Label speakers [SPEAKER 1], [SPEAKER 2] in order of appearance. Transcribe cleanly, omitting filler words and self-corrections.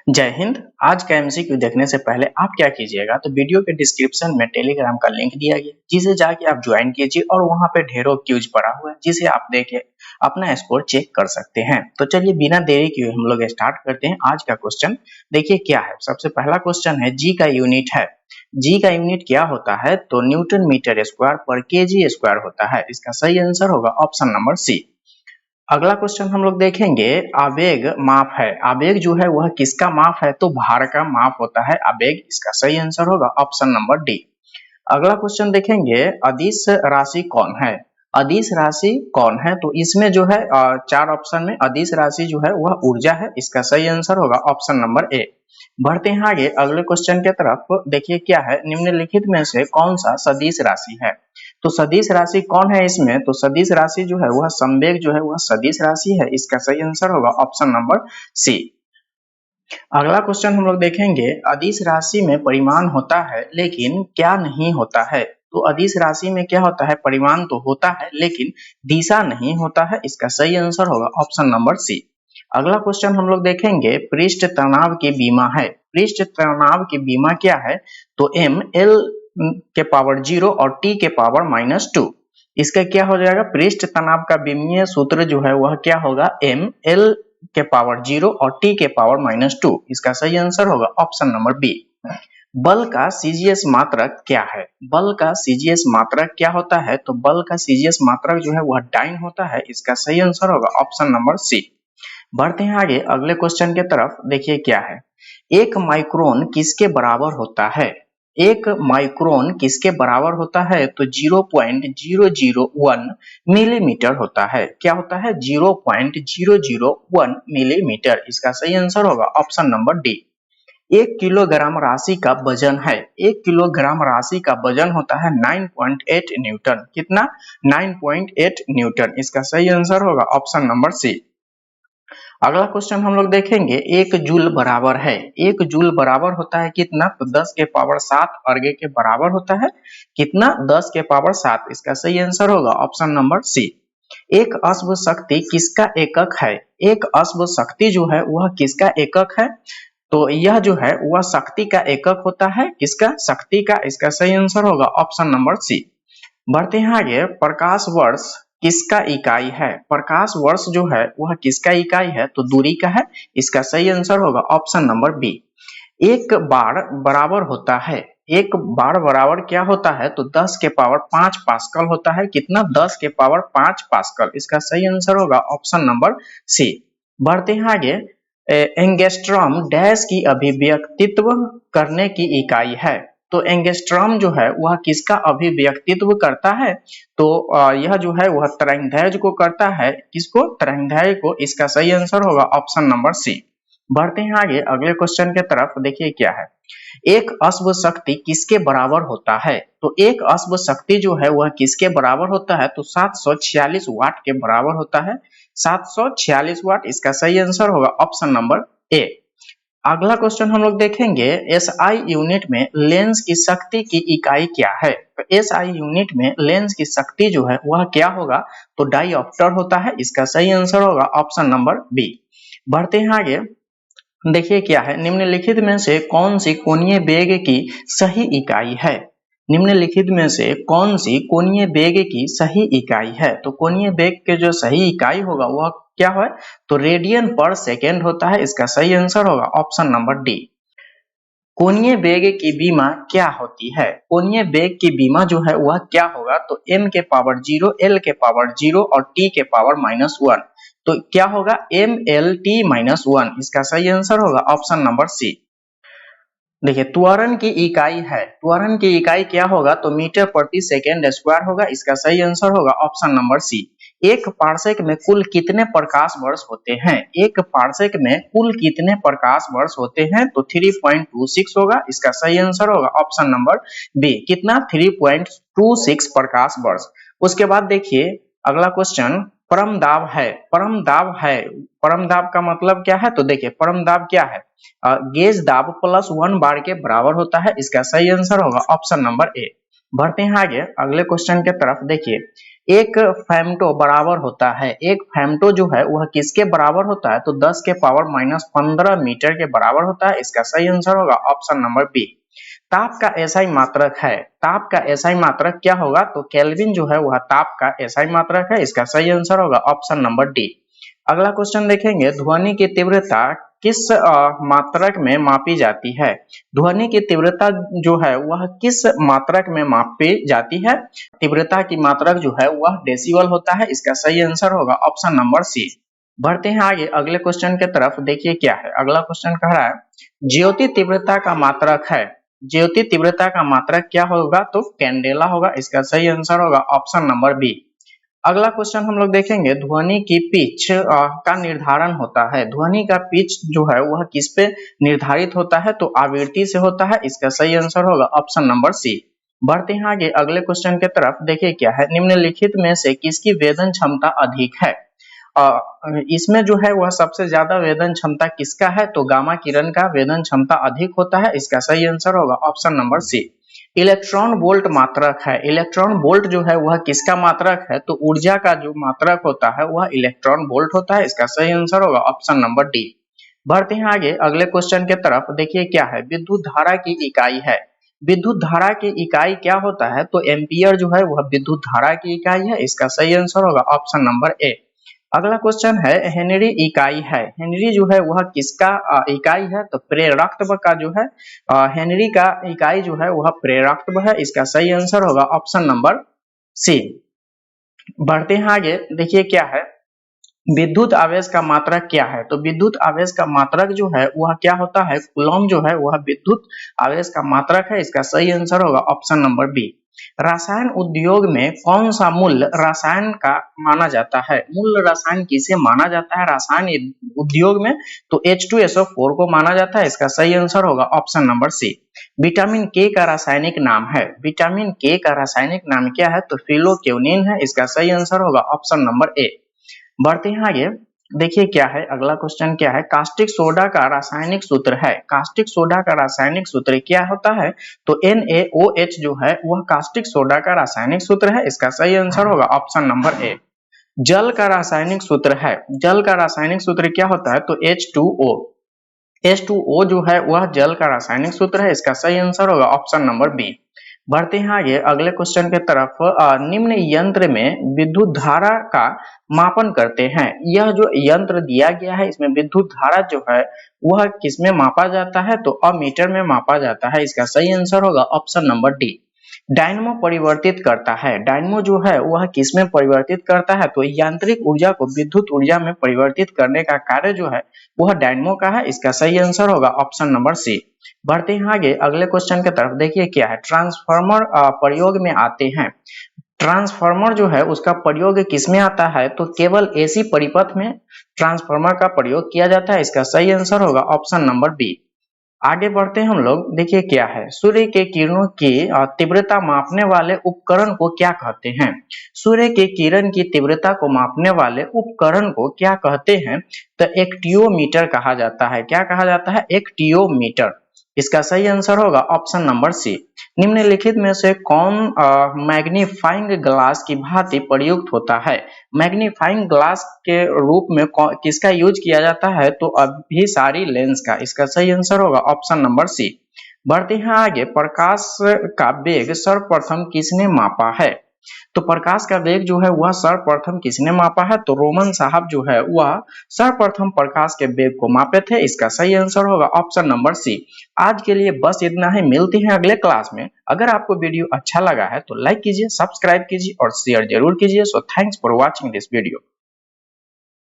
[SPEAKER 1] जय हिंद। आज का एमसीक्यू देखने से पहले आप क्या कीजिएगा, तो वीडियो के डिस्क्रिप्शन में टेलीग्राम का लिंक दिया गया, जिसे जाके आप ज्वाइन कीजिए और वहां पे ढेरों क्यूज पड़ा हुआ है, जिसे आप देखे अपना स्कोर चेक कर सकते हैं। तो चलिए बिना देरी किए हम लोग स्टार्ट करते हैं आज का क्वेश्चन। देखिए क्या है, सबसे पहला क्वेश्चन है जी का यूनिट है। जी का यूनिट क्या होता है, तो न्यूटन मीटर स्क्वायर पर केजी स्क्वायर होता है। इसका सही आंसर होगा ऑप्शन नंबर सी। अगला क्वेश्चन हम लोग देखेंगे, आवेग माप है। आवेग जो है वह किसका माप है, तो भार का माप होता है आवेग। इसका सही आंसर होगा ऑप्शन नंबर डी। अगला क्वेश्चन देखेंगे, अदिश राशि कौन है। अदिश राशि कौन है, तो इसमें जो है चार ऑप्शन में अदिश राशि जो है वह ऊर्जा है। इसका सही आंसर होगा ऑप्शन नंबर ए। बढ़ते हैं आगे अगले क्वेश्चन के तरफ। देखिए क्या है, निम्नलिखित में से कौन सा सदिश राशि है। तो सदिश राशि कौन है इसमें, तो सदिश राशि जो है वह संवेग जो है वह सदिश राशि है। इसका सही आंसर होगा ऑप्शन नंबर सी। अगला क्वेश्चन हम लोग देखेंगे, अदिश राशि में परिमाण होता है लेकिन क्या नहीं होता है। तो अदिश राशि में क्या होता है, परिमाण तो होता है लेकिन दिशा नहीं होता है। इसका सही आंसर होगा ऑप्शन नंबर सी। अगला क्वेश्चन हम लोग देखेंगे, पृष्ठ तनाव की बीमा है। पृष्ठ तनाव की बीमा क्या है, तो एम एल के पावर 0 और टी के पावर -2। इसका क्या हो जाएगा, पृष्ठ तनाव का बीमीय सूत्र जो है वह क्या होगा, एम एल के पावर 0 और टी के पावर -2। इसका सही आंसर होगा ऑप्शन नंबर बी। बल का सीजीएस मात्रक क्या है। बल का सीजीएस मात्रक क्या होता है, तो बल का सीजीएस मात्रक जो है वह डाइन होता है। इसका सही आंसर होगा ऑप्शन नंबर सी। बढ़ते हैं आगे अगले क्वेश्चन के तरफ। देखिए क्या है, एक माइक्रोन किसके बराबर होता है। एक माइक्रोन किसके बराबर होता है, तो 0.001 मिलीमीटर होता है। क्या होता है, 0.001 मिलीमीटर। इसका सही आंसर होगा ऑप्शन नंबर डी। 1 किलोग्राम राशि का वजन है। 1 किलोग्राम राशि का वजन होता है 9.8 न्यूटन। कितना, 9.8 न्यूटन। इसका सही आंसर होगा ऑप्शन नंबर सी। अगला क्वेश्चन हम लोग देखेंगे, एक जूल बराबर है। एक जूल बराबर होता है कितना, तो 10 के पावर 7 अर्ग के बराबर होता है। कितना, 10 के पावर 7। इसका सही आंसर होगा ऑप्शन नंबर सी। एक अश्व शक्ति किसका एकक है। एक अश्व शक्ति जो है वह किसका एकक है, तो यह जो है वह शक्ति का एकक होता है। किसका, शक्ति का। इसका सही आंसर होगा ऑप्शन नंबर सी। बढ़ते हैं आगे, प्रकाश वर्ष किसका इकाई है। प्रकाश वर्ष जो है वह किसका इकाई है, तो दूरी का है। इसका सही आंसर होगा ऑप्शन नंबर बी। एक बार बराबर होता है। एक बार बराबर क्या होता है, तो 10 के पावर 5 पास्कल होता है। कितना, 10 के पावर 5 पास्कल। इसका सही आंसर होगा ऑप्शन नंबर सी। बढ़ते हैं आगे, एंगस्ट्रॉम डैश की अभिव्यक्तित्व करने की इकाई है। तो एंगस्ट्रॉम जो है वह किसका अभिव्यक्तित्व करता है, तो यह जो है वह तरंगदैर्घ्य को करता है। किसको, तरंगदैर्घ्य को। इसका सही आंसर होगा ऑप्शन नंबर सी। बढ़ते हैं आगे अगले क्वेश्चन के तरफ। देखिए क्या है, एक अश्व शक्ति किसके बराबर होता है। तो एक अश्व शक्ति जो है वह किसके बराबर होता है, तो 746 वाट के बराबर होता है। 746 वाट। इसका सही आंसर होगा ऑप्शन नंबर ए। अगला क्वेश्चन हम लोग देखेंगे, एसआई यूनिट में लेंस की शक्ति की इकाई क्या है। तो एसआई यूनिट में लेंस की शक्ति जो है वह क्या होगा, तो डाइऑप्टर होता है। इसका सही आंसर होगा ऑप्शन नंबर बी। बढ़ते हैं आगे। देखिए क्या है, निम्नलिखित में से कौन सी कोणीय वेग की सही इकाई है। निम्नलिखित में से कौन सी कोणीय वेग की सही इकाई है, तो कोणीय वेग के जो सही इकाई होगा वह क्या है, तो रेडियन पर सेकेंड होता है। इसका सही आंसर होगा ऑप्शन नंबर डी। कोणीय वेग की बीमा क्या होती है। कोणीय वेग की बीमा जो है वह क्या होगा, तो m के पावर 0, l के पावर 0 और t के पावर -1। तो क्या होगा, MLT-1। इसका सही आंसर होगा ऑप्शन नंबर सी। देखिए त्वरण की इकाई है। त्वरण की इकाई क्या होगा, तो मीटर प्रति सेकेंड स्क्वायर होगा। इसका सही आंसर होगा ऑप्शन नंबर सी। एक पार्सेक में कुल कितने प्रकाश वर्ष होते हैं। एक पार्सेक में कुल कितने प्रकाश वर्ष होते हैं, तो 3.26 होगा। इसका सही आंसर होगा ऑप्शन नंबर बी। कितना, 3.26 प्रकाश वर्ष। उसके बाद देखिए अगला क्वेश्चन, परम दाब है। परम दाब है, परम दाब का मतलब क्या है, तो देखिए परम दाब क्या है, गेज दाब प्लस 1 बार के बराबर होता है। इसका सही आंसर होगा ऑप्शन नंबर ए। बढ़ते हैं आगे अगले क्वेश्चन के तरफ। देखिए एक फेमटो बराबर होता है, एक फेमटो जो है वह किसके बराबर होता है, तो 10 के पावर माइनस 15 मीटर के बराबर होता है। इसका सही आंसर होगा ऑप्शन नंबर बी। ताप का एसआई मात्रक है, ताप का एसआई मात्रक क्या होगा, तो केल्विन जो है वह ताप का एसआई मात्रक है। इसका सही आंसर होगा ऑप्शन नंबर डी। अगला क्वेश्चन देखेंगे, ध्वनि की तीव्रता किस मात्रक में मापी जाती है। ध्वनि की तीव्रता जो है वह किस मात्रक में मापी जाती है, तीव्रता की मात्रक जो है वह डेसिबल होता है। इसका सही आंसर होगा ऑप्शन नंबर सी। बढ़ते हैं आगे अगले क्वेश्चन की तरफ, देखिए क्या है। अगला क्वेश्चन कह रहा है, ज्योति तीव्रता का मात्रक है, ज्योति तीव्रता का मात्रक क्या होगा, तो कैंडेला होगा। इसका सही आंसर होगा ऑप्शन नंबर बी। अगला क्वेश्चन हम लोग देखेंगे, ध्वनि की पिच का निर्धारण होता है, ध्वनि का पिच जो है वह किस पे निर्धारित होता है, तो आवृत्ति से होता है। इसका सही आंसर होगा ऑप्शन नंबर सी। बढ़ते हैं आगे अगले क्वेश्चन की तरफ, देखिए क्या है। निम्नलिखित में से किसकी वेदन क्षमता अधिक है, इसमें जो है वह सबसे ज्यादा वेदन क्षमता किसका है, तो गामा किरण का वेदन क्षमता अधिक होता है। इसका सही आंसर होगा option number C. Electron volt मात्रक है, इलेक्ट्रॉन वोल्ट जो है वह किसका मात्रक है, तो ऊर्जा का जो मात्रक होता है वह इलेक्ट्रॉन वोल्ट होता है। इसका सही आंसर होगा ऑप्शन नंबर डी। बढ़ते हैं आगे अगले क्वेश्चन के तरफ, देखिए क्या है। विद्युत धारा की इकाई है, विद्युत धारा की इकाई क्या होता है, तो एम्पियर जो है वह विद्युत धारा की इकाई है। इसका सही आंसर होगा ऑप्शन नंबर ए। अगला क्वेश्चन है, हेनरी इकाई है, हेनरी जो है वह किसका इकाई है, तो प्रेरकत्व का जो है हेनरी का इकाई जो है वह प्रेरकत्व है। इसका सही आंसर होगा ऑप्शन नंबर सी। बढ़ते हैं आगे, देखिए क्या है। विद्युत आवेश का मात्रक क्या है, तो विद्युत आवेश का मात्रक जो है वह क्या होता है, कूलम जो है वह विद्युत आवेश का मात्रक है। इसका सही आंसर होगा ऑप्शन नंबर बी। रसायन उद्योग में कौन सा मूल रसायन का माना जाता है, मूल रसायन किसे माना जाता है रसायन उद्योग में, तो H2SO4 को माना जाता है। इसका सही आंसर होगा ऑप्शन नंबर सी। विटामिन के का रासायनिक नाम है, विटामिन के का रासायनिक नाम क्या है, तो फिलोक्योनिन है। इसका सही आंसर होगा ऑप्शन नंबर ए। बढ़ते हैं आगे, देखिए क्या है। अगला क्वेश्चन क्या है, कास्टिक सोडा का रासायनिक सूत्र है, कास्टिक सोडा का रासायनिक सूत्र क्या होता है, तो NaOH जो है वह कास्टिक सोडा का रासायनिक सूत्र है। इसका सही आंसर होगा ऑप्शन नंबर ए। जल का रासायनिक सूत्र है, जल का रासायनिक सूत्र क्या होता है, तो H2O, H2O जो है वह जल का रासायनिक सूत्र है। इसका सही आंसर होगा ऑप्शन नंबर बी। बढ़ते हैं आगे अगले क्वेश्चन के तरफ, निम्न यंत्र में विद्युत धारा का मापन करते हैं, यह जो यंत्र दिया गया है इसमें विद्युत धारा जो है वह किसमें मापा जाता है, तो अमीटर में मापा जाता है। इसका सही आंसर होगा ऑप्शन नंबर डी। डायनमो परिवर्तित करता है, डायनमो जो है वह किसमें परिवर्तित करता है, तो यांत्रिक ऊर्जा को विद्युत ऊर्जा में परिवर्तित करने का कार्य जो है वह डायनमो का है। इसका सही आंसर होगा ऑप्शन नंबर सी। बढ़ते हैं आगे अगले क्वेश्चन की तरफ, देखिए क्या है। ट्रांसफार्मर प्रयोग में आते हैं, ट्रांसफार्मर जो है उसका प्रयोग किसमें आता है, तो केवल एसी परिपथ में ट्रांसफार्मर का प्रयोग किया जाता है। इसका सही आंसर होगा ऑप्शन नंबर बी। आगे बढ़ते हैं हम लोग, देखिए क्या है। सूर्य के किरणों की तीव्रता मापने वाले उपकरण को क्या कहते हैं, सूर्य के किरण की तीव्रता को मापने वाले उपकरण को क्या कहते हैं, तो एक्टियोमीटर कहा जाता है। क्या कहा जाता है, एक्टियोमीटर। इसका सही आंसर होगा ऑप्शन नंबर सी। निम्नलिखित में से कौन मैग्नीफाइंग ग्लास की भांति प्रयुक्त होता है, मैग्नीफाइंग ग्लास के रूप में किसका यूज किया जाता है, तो अभिसारी लेंस का। इसका सही आंसर होगा ऑप्शन नंबर सी। बढ़ते हैं आगे, प्रकाश का वेग सर्वप्रथम किसने मापा है, तो प्रकाश का वेग जो है वह सर्वप्रथम किसने मापा है, तो रोमन साहब जो है वह सर्वप्रथम प्रकाश के वेग को मापे थे। इसका सही आंसर होगा ऑप्शन नंबर सी। आज के लिए बस इतना ही, मिलते हैं अगले क्लास में। अगर आपको वीडियो अच्छा लगा है तो लाइक कीजिए, सब्सक्राइब कीजिए और शेयर जरूर कीजिए। So thanks for watching this video.